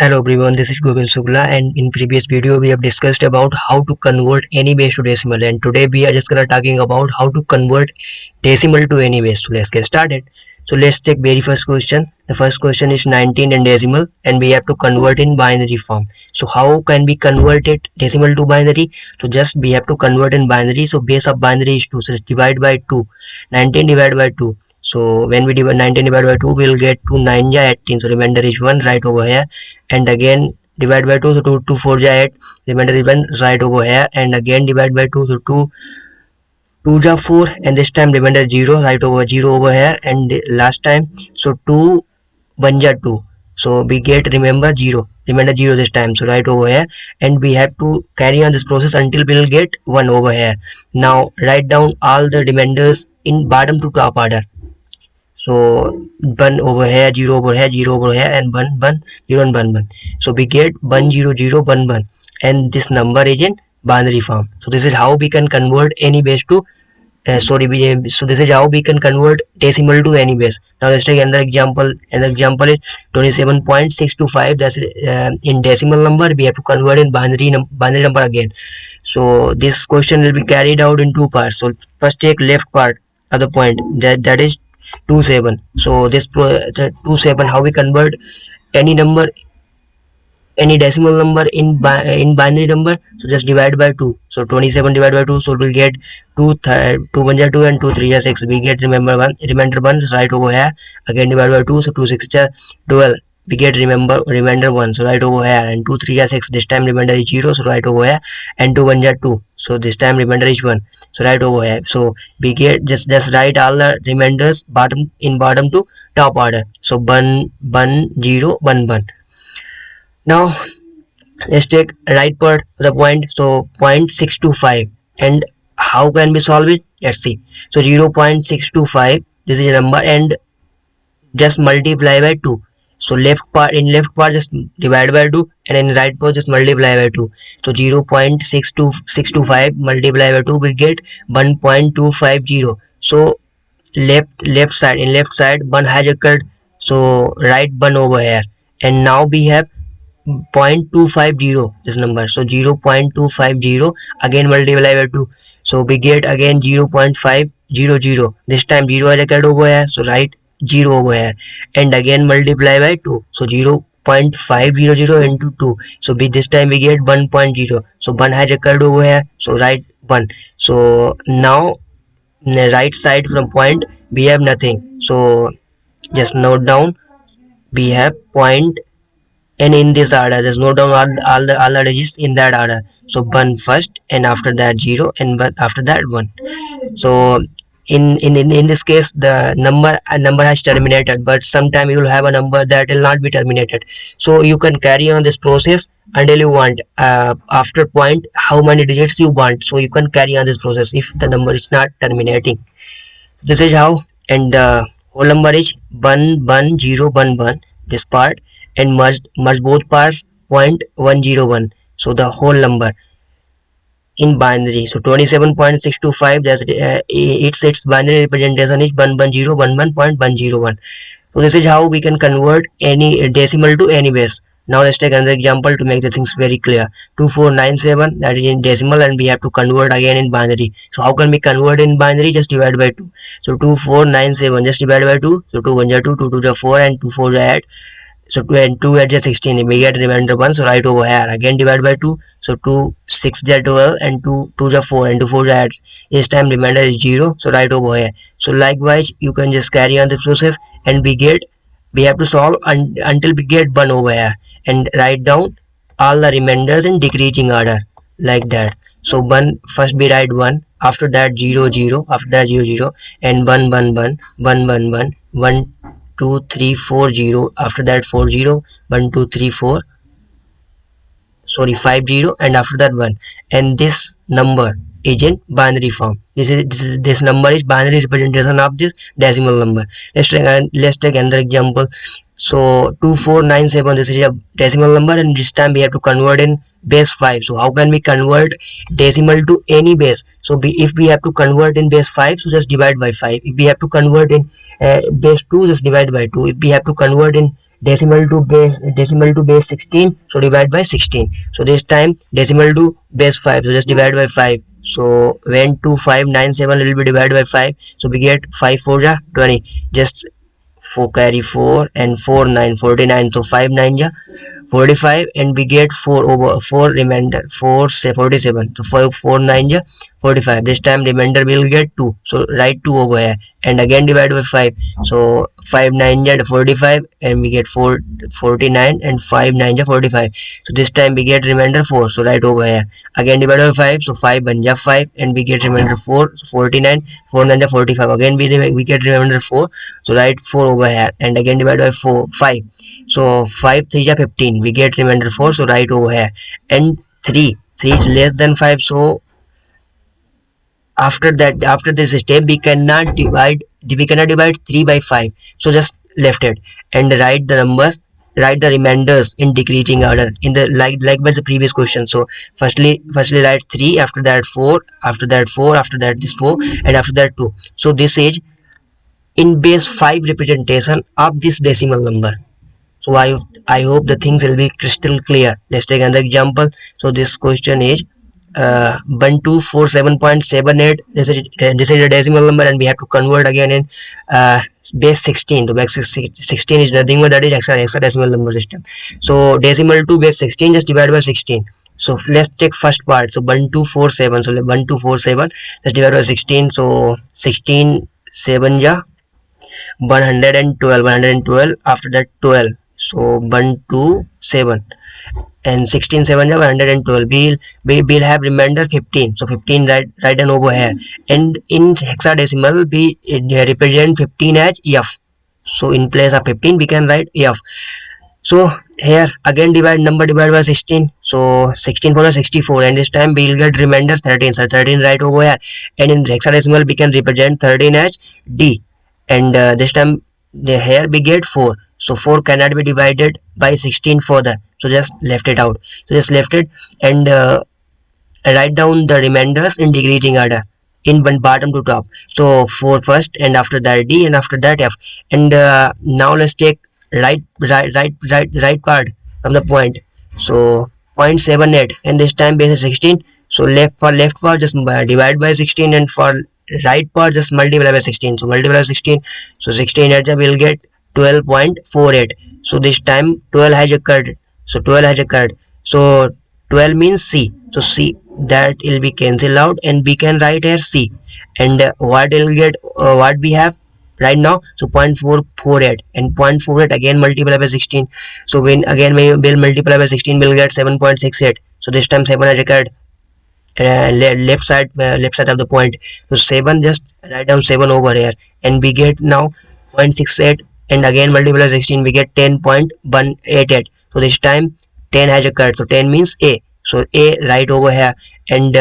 Hello everyone, this is Govind Sugla, and in previous video we have discussed about how to convert any base to decimal, and today we are just gonna talking about how to convert decimal to any base. So let's get started. So let's take very first question. The first question is 19 in decimal and we have to convert in binary form. So how can we convert it decimal to binary? So just we have to convert in binary. So base of binary is 2, so just divide by 2. 19 divided by 2. So when we divide 19 divided by 2, we will get 2 9 ja 18. So remainder is 1 right over here, and again divide by 2. So 2 4 ja 8. Remainder is 1 right over here, and again divide by 2. So 2 ja 4, and this time remainder 0 right over 0 over here, and last time so 2 1 ja 2. So we get remember 0, remainder 0 this time, so right over here, and we have to carry on this process until we will get 1 over here. Now write down all the remainders in bottom to top order. So 1 over here, 0 over here, 0 over here, and 1 1 0 and 1 1. So we get 1 0 0 1 1, and this number is in binary form. So this is how we can convert any base to so this is how we can convert decimal to any base. Now let's take another example. Another example is 27.625. That's in decimal number. We have to convert in binary number again. So this question will be carried out in two parts. So first take left part of the point, that is 27. So this 27, how we convert any number, any decimal number in binary number. So just divide by 2. So 27 divided by 2, so we'll get 2 1 ja 2 and 2 3 ja 6. We get remember 1, remainder 1 right over here. Again divide by 2, so 2 6 ja 12. We get remainder 1, so right over here, and 2 3 ja 6. This time remainder is 0, so right over here, and 2 1 ja 2. So this time remainder is 1, so right over here. So we get just write all the remainders bottom to top order. So 1 1 0 1 1. Now let's take right part of the point. So 0.625, and how can we solve it? Let's see. So 0.625, this is a number, and just multiply by 2. So left part, in left part just divide by 2, and in right part just multiply by 2. So 0.625 multiply by 2 will get 1.250. So left side, in left side 1 has occurred, so write 1 over here, and now we have 0.250 this number. So 0.250 again multiply by 2, so we get again 0.500. This time 0 is occurred over here, so write 0 over here, and again multiply by 2. So 0.500 into 2, so this time we get 1.0. So 1 has occurred over here, so write 1. So now the right side from point we have nothing, so just note down we have point, and in this order just note down all the digits in that order. So 1 first, and after that 0, and after that 1. So in this case the number has terminated, but sometime you will have a number that will not be terminated. So you can carry on this process until you want, after point how many digits you want, so you can carry on this process if the number is not terminating. This is how, and the whole number is 11011, this part, and merge both parts 0.101. So the whole number in binary. So 27.625, that's its binary representation is 1101.101. So this is how we can convert any decimal to any base. Now let's take another example to make the things very clear. 2497, that is in decimal, and we have to convert again in binary. So how can we convert in binary? Just divide by 2. So 2497 just divide by 2. So 2 1 ja 2, 2 2 ja 4, and 2 4 ja 8. So 2 and 2 8 ja 16. We get remainder 1. So right over here again divide by 2. So 2 6 ja 12, and 2 2 ja 4, and 2 4 ja 8. This time remainder is 0. So right over here. So likewise you can just carry on the process, and we have to solve until we get 1 over here, and write down all the remainders in decreasing order like that. So 1 first we write 1, after that 0 0, after that 0 0, and 1 1 1 1 1 1 1 2 3 4 0, after that 4 0, 1 2 3 4, sorry 5 0, and after that 1. And this number is in binary form. This number is binary representation of this decimal number. Let's take another example. So 2497, this is a decimal number, and this time we have to convert in base 5. So how can we convert decimal to any base? So if we have to convert in base 5, so just divide by 5. If we have to convert in base 2, just divide by 2. If we have to convert in decimal to base 16, so divide by 16. So this time decimal to base 5, so just divide by 5. So when 2597 will be divided by 5, so we get 5 4 ja 20, just 4 carry 4 and 4 9 49, so 5 9 ja 45, and we get 4 over 4 remainder 4 47, so 4 9 ja 45. This time remainder will get 2, so write 2 over here, and again divide by 5. So 5 9 ja 45, and we get 4 49, and 5 9 ja 45. So this time we get remainder 4, so write over here, again divide by 5. So 5 1 ja 5, and we get remainder 4, 49, 4 9 ja 45, again we get remainder 4, so write 4 over here, and again divide by 5. So 5 3 ja 15, we get remainder 4, so write over here, and 3 is less than 5. So after this step we cannot divide 3 by 5, so just left it and write the remainders in decreasing order in the like by the previous question. So firstly write 3, after that 4, after that 4, after that this 4, and after that 2. So this is in base 5 representation of this decimal number. So I hope the things will be crystal clear. Let's take another example. So this question is 1247.78. This is a decimal number, and we have to convert again in base 16. So base 16 is nothing but that is hexadecimal number system. So decimal to base 16, just divide by 16. So let's take first part. So 1247, so 1247 just divide by 16. So 16 7 ja 112, after that 12. So 127, and 16 7 ja 112. We'll have remainder 15. So 15 write down over here, and in hexadecimal we represent 15 as f. So in place of 15 we can write f. So here again number divide by 16. So 16 for 64, and this time we will get remainder 13. So 13 right over here, and in hexadecimal we can represent 13 as d, and this time here we get 4. So 4 cannot be divided by 16 further, so just left it out. So just left it, and write down the remainders in decreasing order in one bottom to top. So 4 first, and after that d, and after that f. And now let's take right part from the point. So 0.78, and this time base is 16. So left part just divide by 16, and for right part just multiply by 16. So multiply by 16, so 16 at will get 12.48. So this time 12 has occurred. So 12 has occurred. So 12 means C. So C, that will be cancelled out, and we can write here C. And what will get what we have right now? So 0.448, and 0.48 again multiply by 16. So when again we will multiply by 16, we'll get 7.68. So this time 7 has occurred. Left side of the point. So 7, just write down 7 over here, and we get now 0.68, and again multiply 16, we get 10.188. So this time 10 has occurred. So 10 means A. So A right over here, and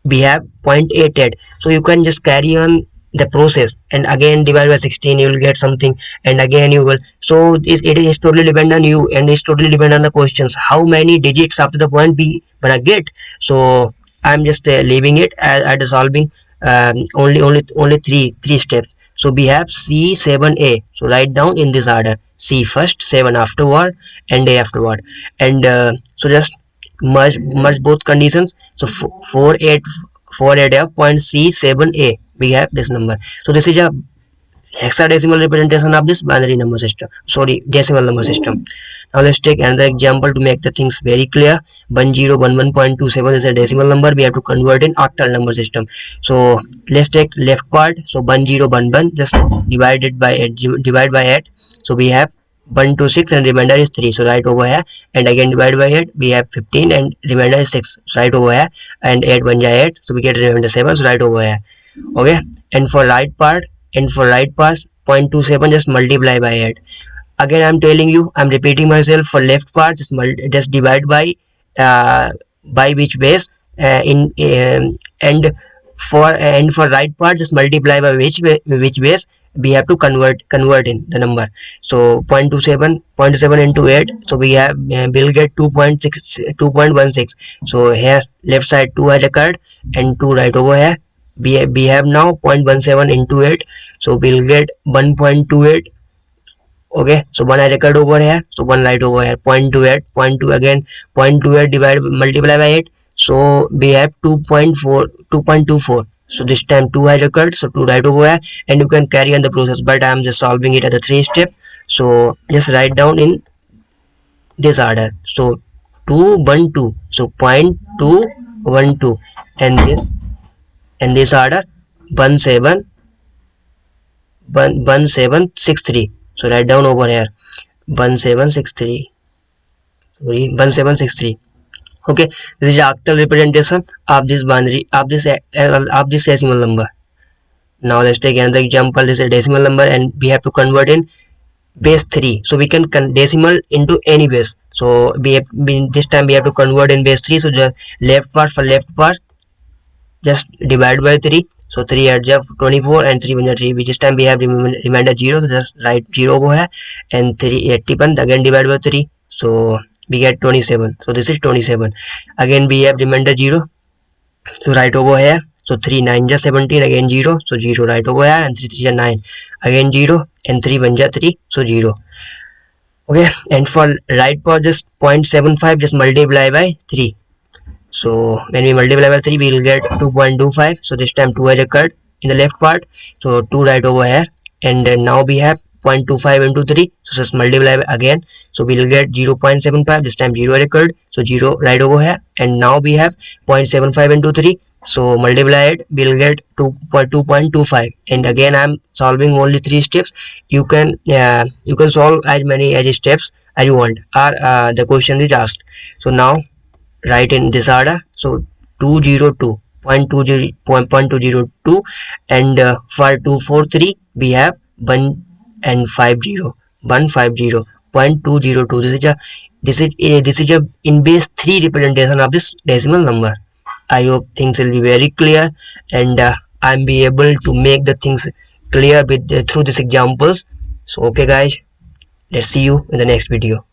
we have 0.88. So you can just carry on the process, and again divide by 16, you will get something, and again you will. So it is totally depend on you, and it's totally depend on the questions how many digits after the point we gonna get. So I'm just leaving it at the solving only three steps. So we have C 7A. So write down in this order: C first, 7 afterward, and A afterward. And so just merge both conditions. So 48F point C7A, we have this number. So this is a hexadecimal representation of this binary number system, sorry, decimal number system. Now let's take another example to make the things very clear. 1011.27 is a decimal number. We have to convert in octal number system. So let's take left part. So 1011, just divide by 8. So we have 126, and remainder is 3. So right over here, and again divide by 8, we have 15, and remainder is 6. So right over here, and 8 1 8, so we get remainder 7. So right over here. Okay, and for right part 0.27, just multiply by 8. Again I'm telling you, I'm repeating myself, for left part just divide by which base? in and for right part just multiply by which base we have to convert in the number. So 0.27 into 8, so we have we'll get 2.16. So here left side 2 has occurred and 2 right over here. We have now 0.17 into 8, so we'll get 1.28. Okay, so 1 has occurred over here, so 1 right over here. 0.28, 0.2 again, 0.28 divided multiply by 8, so we have 2.24. So this time 2 has occurred, so 2 right over here, and you can carry on the process, but I am just solving it at the 3 step. So just write down in this order. So 212, so 0.212, and this order 1763. So write down over here 1763. Sorry, 1763. Okay, this is the octal representation of this binary of this decimal number. Now let's take another example. This is a decimal number and we have to convert in base 3. So we can decimal into any base. So this time we have to convert in base 3. So the left part just divide by 3. So 3 adds up 24 and 3 1 3. This time we have remainder 0. So just write 0 over here, and 3 81 again divide by 3. So we get 27. So this is 27. Again we have remainder 0. So right over here. So 3 9 just 17, again 0. So 0 right over here, and 3 3 is 9. Again 0 and 3 1 just 3. So 0. Okay, and for right part just 0.75 just multiply by 3. So when we multiply by 3 we will get 2.25. So this time 2 has occurred in the left part, so 2 right over here, and now we have 0.25 into 3. So just multiply again, so we will get 0.75. This time 0 has occurred, so 0 right over here, and now we have 0.75 into 3. So multiply it, we will get 2.25. And again I am solving only 3 steps. You can solve as many as steps as you want, or the question is asked. So now write in this order. So 202.202, and for 243 we have 1 and 50, 150.202. This is a in base 3 representation of this decimal number. I hope things will be very clear, and I'm be able to make the things clear with through these examples. So okay guys, let's see you in the next video.